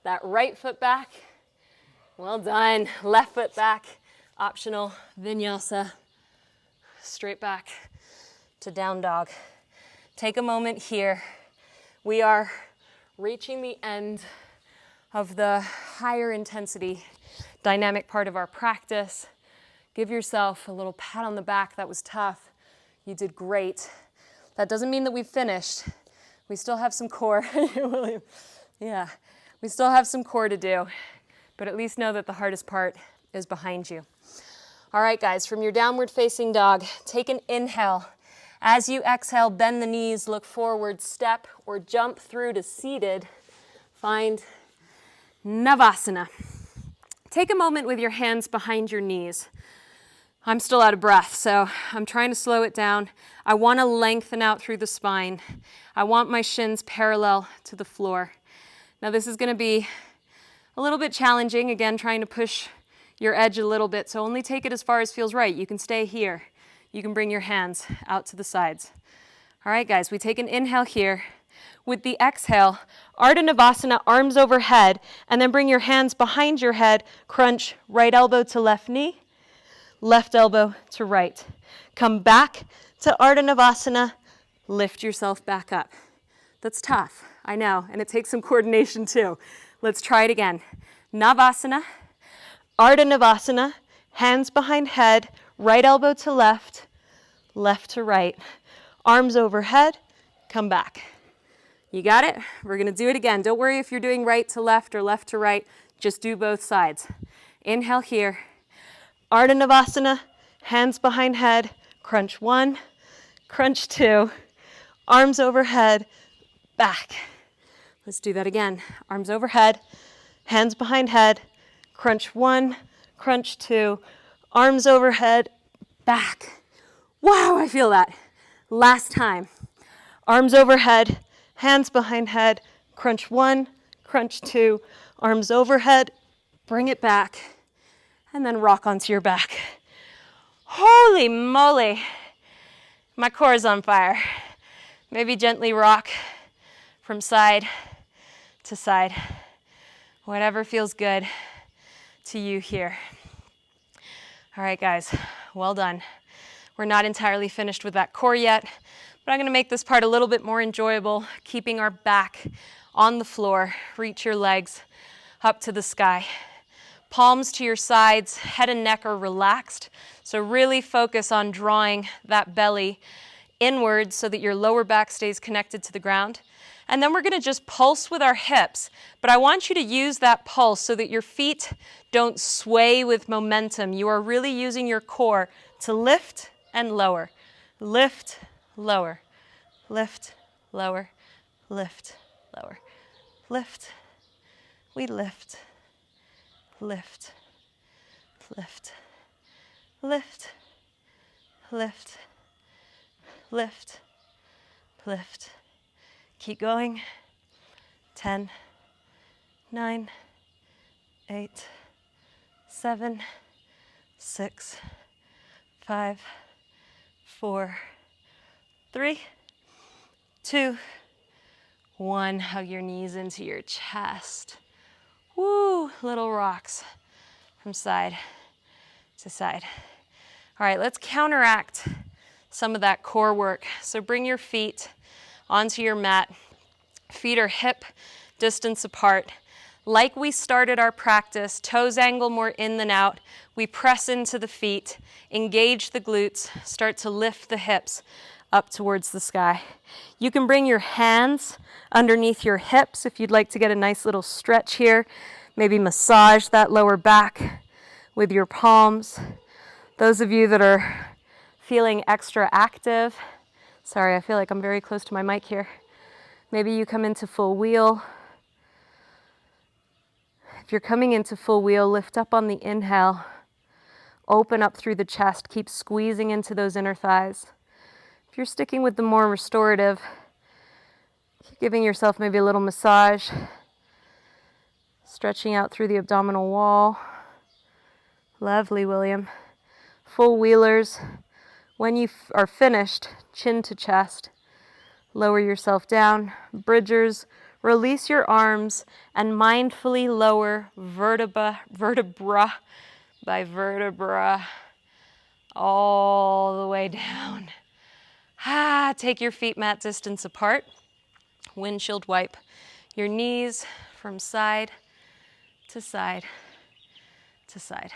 that right foot back. Well done. Left foot back. Optional vinyasa. Straight back to down dog. Take a moment here. We are reaching the end of the higher intensity dynamic part of our practice. Give yourself a little pat on the back. That was tough. You did great. That doesn't mean that we've finished. We still have some core. Yeah, we still have some core to do, but at least know that the hardest part is behind you. All right, guys, from your downward facing dog, take an inhale. As you exhale, bend the knees, look forward, step or jump through to seated. Find Navasana. Take a moment with your hands behind your knees. I'm still out of breath, so I'm trying to slow it down. I want to lengthen out through the spine. I want my shins parallel to the floor. Now this is going to be a little bit challenging, again, trying to push your edge a little bit, so only take it as far as feels right. You can stay here. You can bring your hands out to the sides. All right, guys, we take an inhale here. With the exhale, Ardha Navasana, arms overhead, and then bring your hands behind your head, crunch right elbow to left knee, left elbow to right. Come back to Ardha Navasana, lift yourself back up. That's tough, I know, and it takes some coordination too. Let's try it again. Navasana, Ardha Navasana, hands behind head, right elbow to left, left to right. Arms overhead, come back. You got it? We're gonna do it again. Don't worry if you're doing right to left or left to right, just do both sides. Inhale here. Ardha Navasana, hands behind head, crunch one, crunch two, arms overhead, back. Let's do that again. Arms overhead, hands behind head, crunch one, crunch two, arms overhead, back. Wow, I feel that. Last time. Arms overhead, hands behind head, crunch one, crunch two, arms overhead, bring it back, and then rock onto your back. Holy moly, my core is on fire. Maybe gently rock from side to side, whatever feels good to you here. All right, guys, well done. We're not entirely finished with that core yet, but I'm gonna make this part a little bit more enjoyable, keeping our back on the floor. Reach your legs up to the sky. Palms to your sides, head and neck are relaxed. So really focus on drawing that belly inward so that your lower back stays connected to the ground. And then we're gonna just pulse with our hips, but I want you to use that pulse so that your feet don't sway with momentum. You are really using your core to lift and lower. Lift, lower, lift, lower, lift, lower, lift. We lift, lift, lift, lift, lift, lift, lift. Keep going. 10, 9, 8, 7, 6, 5, 4, 3, 2, 1. Hug your knees into your chest. Woo, little rocks from side to side. All right, let's counteract some of that core work. So bring your feet onto your mat. Feet are hip distance apart. Like we started our practice, toes angle more in than out. We press into the feet, engage the glutes, start to lift the hips up towards the sky. You can bring your hands underneath your hips if you'd like to get a nice little stretch here. Maybe massage that lower back with your palms. Those of you that are feeling extra active, sorry, I feel like I'm very close to my mic here. Maybe you come into full wheel. If you're coming into full wheel, lift up on the inhale. Open up through the chest. Keep squeezing into those inner thighs. If you're sticking with the more restorative, keep giving yourself maybe a little massage. Stretching out through the abdominal wall. Lovely, William. Full wheelers. When you are finished, chin to chest. Lower yourself down. Bridgers. Release your arms and mindfully lower vertebra by vertebra all the way down. Take your feet mat distance apart. Windshield wipe your knees from side to side to side.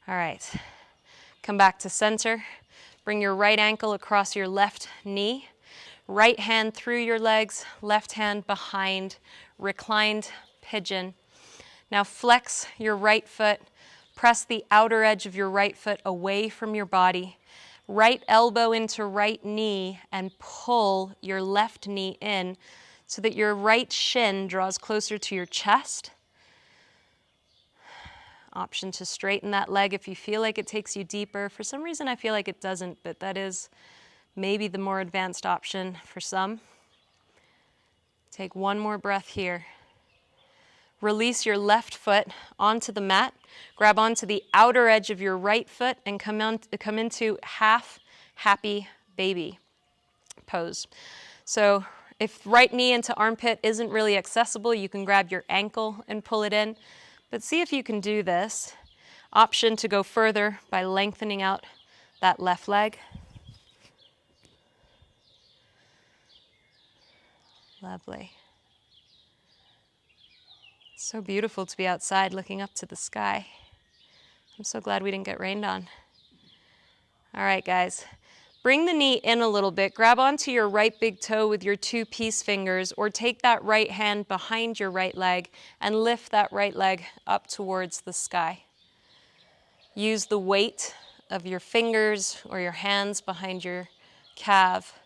All right, come back to center. Bring your right ankle across your left knee. Right hand through your legs, left hand behind, reclined pigeon. Now flex your right foot, press the outer edge of your right foot away from your body. Right elbow into right knee and pull your left knee in so that your right shin draws closer to your chest. Option to straighten that leg if you feel like it takes you deeper. For some reason I feel like it doesn't, but that is maybe the more advanced option for some. Take one more breath here. Release your left foot onto the mat. Grab onto the outer edge of your right foot and come into half happy baby pose. So if right knee into armpit isn't really accessible, you can grab your ankle and pull it in. But see if you can do this. Option to go further by lengthening out that left leg. Lovely. It's so beautiful to be outside looking up to the sky. I'm so glad we didn't get rained on. All right, guys. Bring the knee in a little bit. Grab onto your right big toe with your two peace fingers, or take that right hand behind your right leg and lift that right leg up towards the sky. Use the weight of your fingers or your hands behind your calf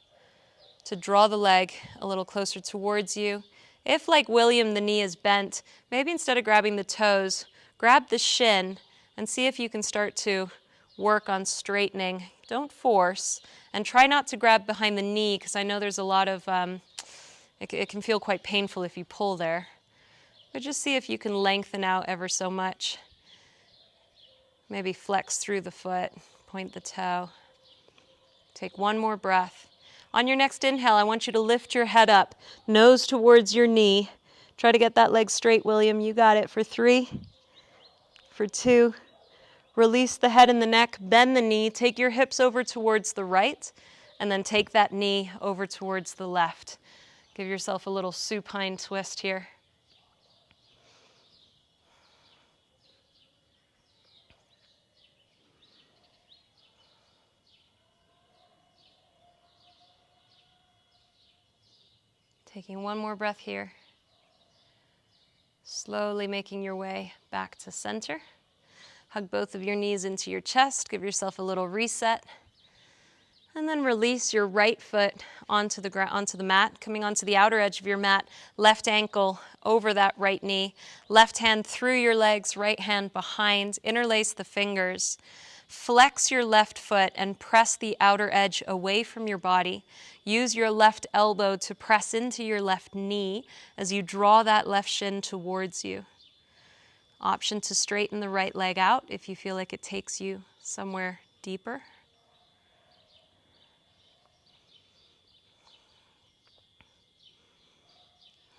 to draw the leg a little closer towards you. If, like William, the knee is bent, maybe instead of grabbing the toes, grab the shin and see if you can start to work on straightening. Don't force, and try not to grab behind the knee, because I know there's a lot of, it can feel quite painful if you pull there. But just see if you can lengthen out ever so much. Maybe flex through the foot, point the toe. Take one more breath. On your next inhale, I want you to lift your head up, nose towards your knee. Try to get that leg straight, William. You got it. For 3, for 2. Release the head and the neck, bend the knee, take your hips over towards the right, and then take that knee over towards the left. Give yourself a little supine twist here. Taking one more breath here. Slowly making your way back to center. Hug both of your knees into your chest. Give yourself a little reset. And then release your right foot onto the mat, coming onto the outer edge of your mat. Left ankle over that right knee. Left hand through your legs, right hand behind. Interlace the fingers. Flex your left foot and press the outer edge away from your body. Use your left elbow to press into your left knee as you draw that left shin towards you. Option to straighten the right leg out if you feel like it takes you somewhere deeper.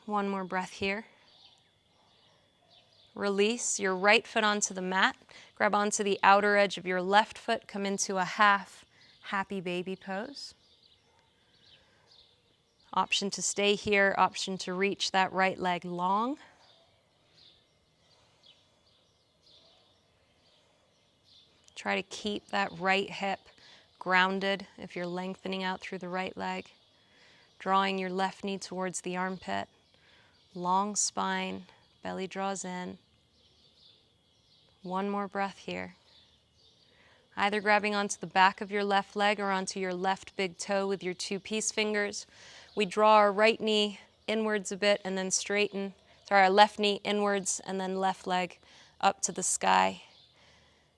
One more breath here. Release your right foot onto the mat. Grab onto the outer edge of your left foot. Come into a half happy baby pose. Option to stay here. Option to reach that right leg long. Try to keep that right hip grounded if you're lengthening out through the right leg. Drawing your left knee towards the armpit. Long spine, belly draws in. One more breath here. Either grabbing onto the back of your left leg or onto your left big toe with your two peace fingers. We draw our right knee inwards a bit and then straighten. Our left knee inwards and then left leg up to the sky.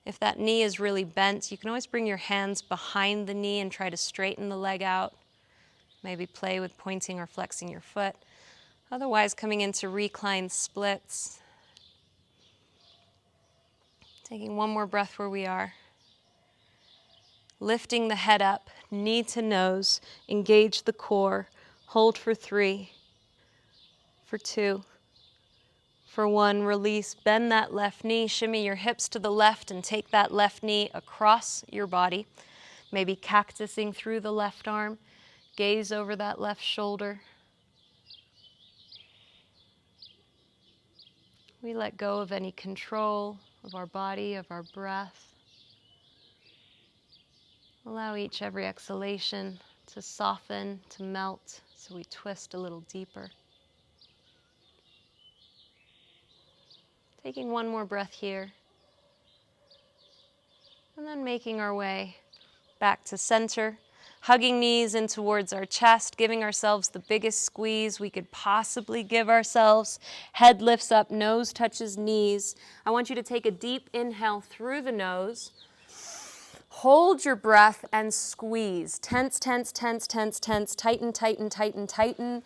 If that knee is really bent, you can always bring your hands behind the knee and try to straighten the leg out. Maybe play with pointing or flexing your foot. Otherwise, coming into reclined splits. Taking one more breath where we are. Lifting the head up, knee to nose, engage the core, hold for 3, for 2, for 1, release, bend that left knee, shimmy your hips to the left and take that left knee across your body, maybe cactusing through the left arm, gaze over that left shoulder. We let go of any control of our body, of our breath. Allow every exhalation to soften, to melt, so we twist a little deeper. Taking one more breath here. And then making our way back to center. Hugging knees in towards our chest, giving ourselves the biggest squeeze we could possibly give ourselves. Head lifts up, nose touches knees. I want you to take a deep inhale through the nose. Hold your breath and squeeze. Tense, tense, tense, tense, tense. Tighten, tighten, tighten, tighten.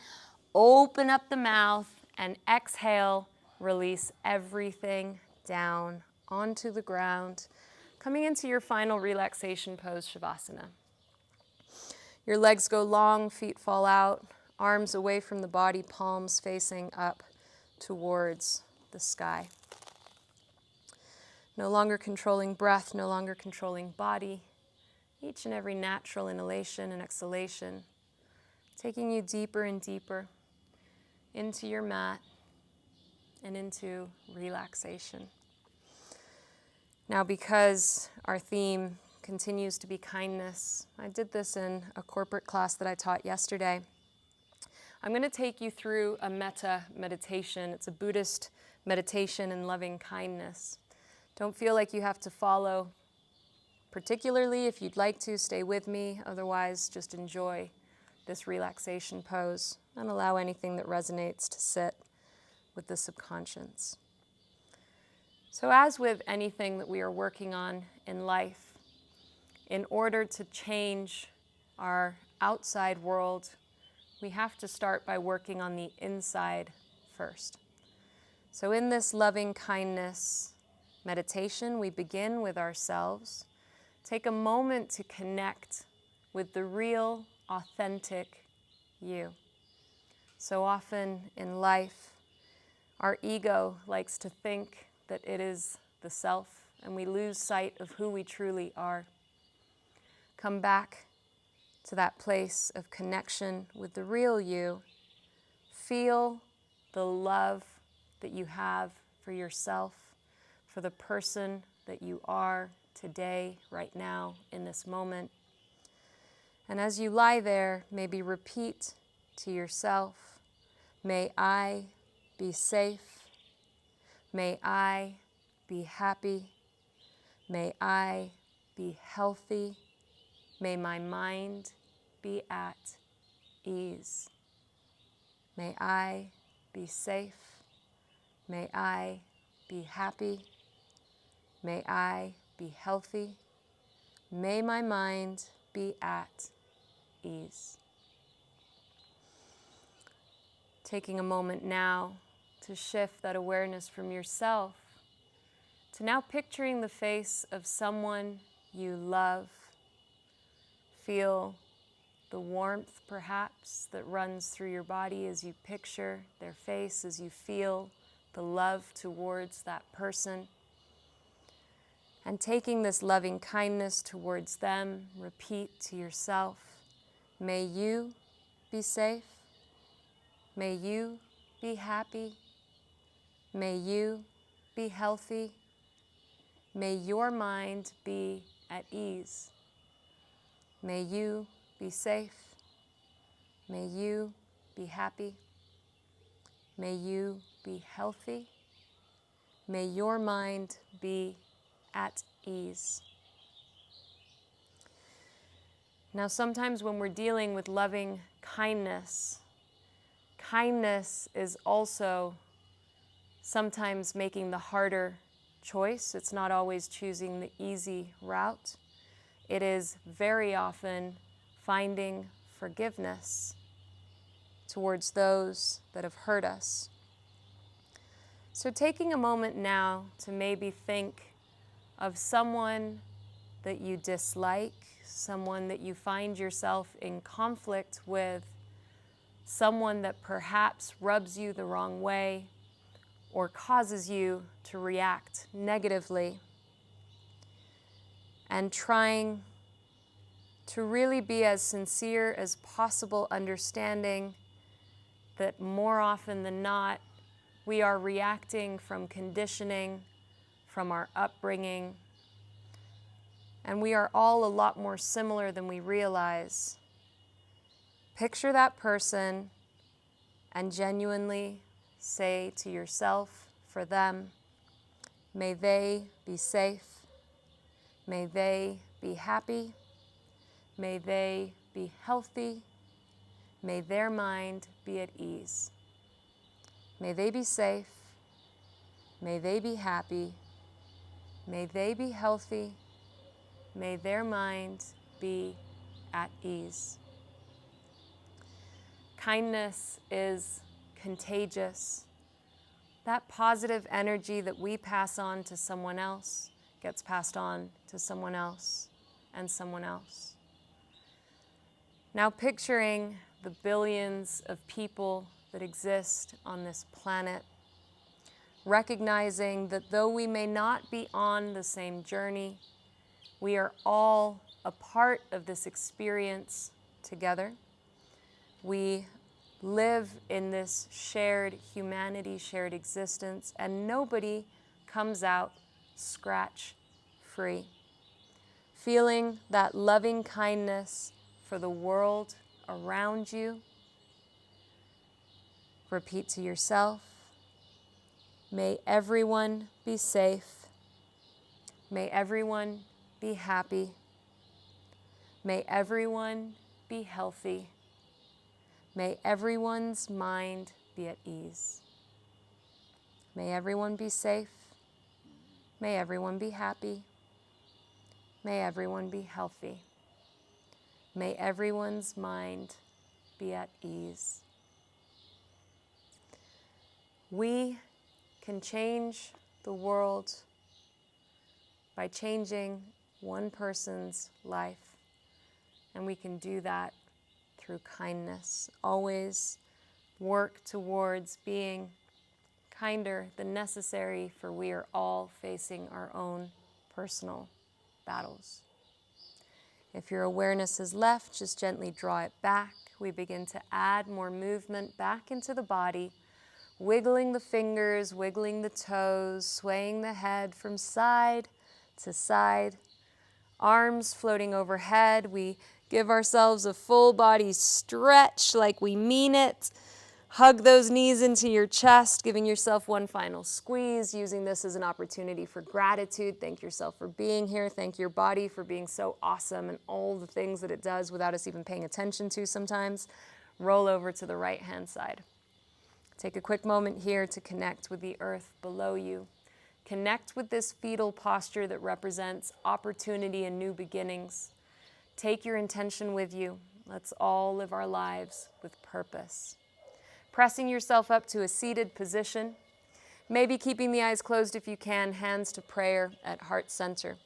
Open up the mouth and exhale. Release everything down onto the ground. Coming into your final relaxation pose, Shavasana. Your legs go long, feet fall out, arms away from the body, palms facing up towards the sky. No longer controlling breath, no longer controlling body. Each and every natural inhalation and exhalation, taking you deeper and deeper into your mat and into relaxation. Now, because our theme continues to be kindness, I did this in a corporate class that I taught yesterday. I'm going to take you through a metta meditation. It's a Buddhist meditation in loving kindness. Don't feel like you have to follow particularly. If you'd like to, stay with me. Otherwise, just enjoy this relaxation pose and allow anything that resonates to sit with the subconscious. So as with anything that we are working on in life, in order to change our outside world, we have to start by working on the inside first. So in this loving kindness meditation, we begin with ourselves. Take a moment to connect with the real, authentic you. So often in life, our ego likes to think that it is the self, and we lose sight of who we truly are. Come back to that place of connection with the real you. Feel the love that you have for yourself, for the person that you are today, right now, in this moment. And as you lie there, maybe repeat to yourself, may I be safe. May I be happy. May I be healthy. May my mind be at ease. May I be safe. May I be happy. May I be healthy. May my mind be at ease. Taking a moment now to shift that awareness from yourself to now picturing the face of someone you love. Feel the warmth, perhaps, that runs through your body as you picture their face, as you feel the love towards that person. And taking this loving kindness towards them, repeat to yourself, may you be safe. May you be happy. May you be healthy. May your mind be at ease. May you be safe. May you be happy. May you be healthy. May your mind be at ease. Now, sometimes when we're dealing with loving kindness, kindness is also sometimes making the harder choice. It's not always choosing the easy route. It is very often finding forgiveness towards those that have hurt us. So taking a moment now to maybe think of someone that you dislike, someone that you find yourself in conflict with, someone that perhaps rubs you the wrong way or causes you to react negatively, and trying to really be as sincere as possible, understanding that more often than not, we are reacting from conditioning, from our upbringing, and we are all a lot more similar than we realize. Picture that person and genuinely say to yourself, for them, may they be safe, may they be happy, may they be healthy, may their mind be at ease. May they be safe, may they be happy, may they be healthy, may their mind be at ease. Kindness is contagious. That positive energy that we pass on to someone else gets passed on to someone else and someone else. Now picturing the billions of people that exist on this planet, recognizing that though we may not be on the same journey, we are all a part of this experience together. We live in this shared humanity, shared existence, and nobody comes out scratch-free. Feeling that loving kindness for the world around you. Repeat to yourself, may everyone be safe. May everyone be happy. May everyone be healthy. May everyone's mind be at ease. May everyone be safe. May everyone be happy. May everyone be healthy. May everyone's mind be at ease. We can change the world by changing one person's life, and we can do that through kindness. Always work towards being kinder than necessary, for we are all facing our own personal battles. If your awareness is left, just gently draw it back. We begin to add more movement back into the body, wiggling the fingers, wiggling the toes, swaying the head from side to side, arms floating overhead. We give ourselves a full body stretch like we mean it. Hug those knees into your chest, giving yourself one final squeeze, using this as an opportunity for gratitude. Thank yourself for being here. Thank your body for being so awesome and all the things that it does without us even paying attention to sometimes. Roll over to the right-hand side. Take a quick moment here to connect with the earth below you. Connect with this fetal posture that represents opportunity and new beginnings. Take your intention with you. Let's all live our lives with purpose. Pressing yourself up to a seated position, maybe keeping the eyes closed if you can, hands to prayer at heart center.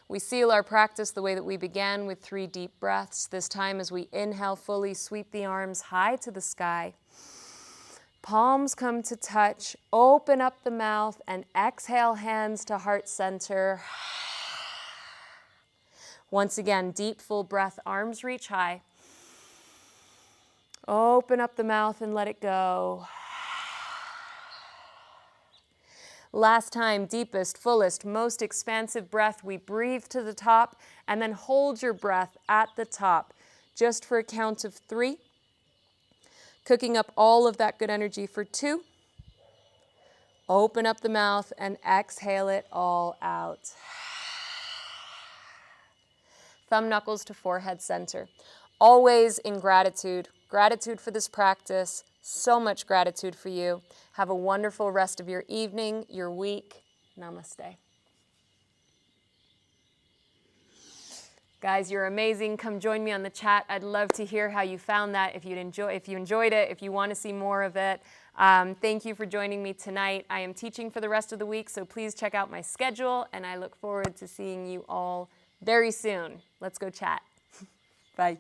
We seal our practice the way that we began, with 3 deep breaths. This time as we inhale fully, sweep the arms high to the sky. Palms come to touch, open up the mouth, and exhale, hands to heart center. Once again, deep, full breath, arms reach high. Open up the mouth and let it go. Last time, deepest, fullest, most expansive breath. We breathe to the top and then hold your breath at the top just for a count of 3. Cooking up all of that good energy for 2. Open up the mouth and exhale it all out. Thumb knuckles to forehead center. Always in gratitude. Gratitude for this practice. So much gratitude for you. Have a wonderful rest of your evening, your week. Namaste. Guys, you're amazing. Come join me on the chat. I'd love to hear how you found that, if you enjoyed it, if you want to see more of it. Thank you for joining me tonight. I am teaching for the rest of the week, so please check out my schedule, and I look forward to seeing you all very soon. Let's go chat. Bye.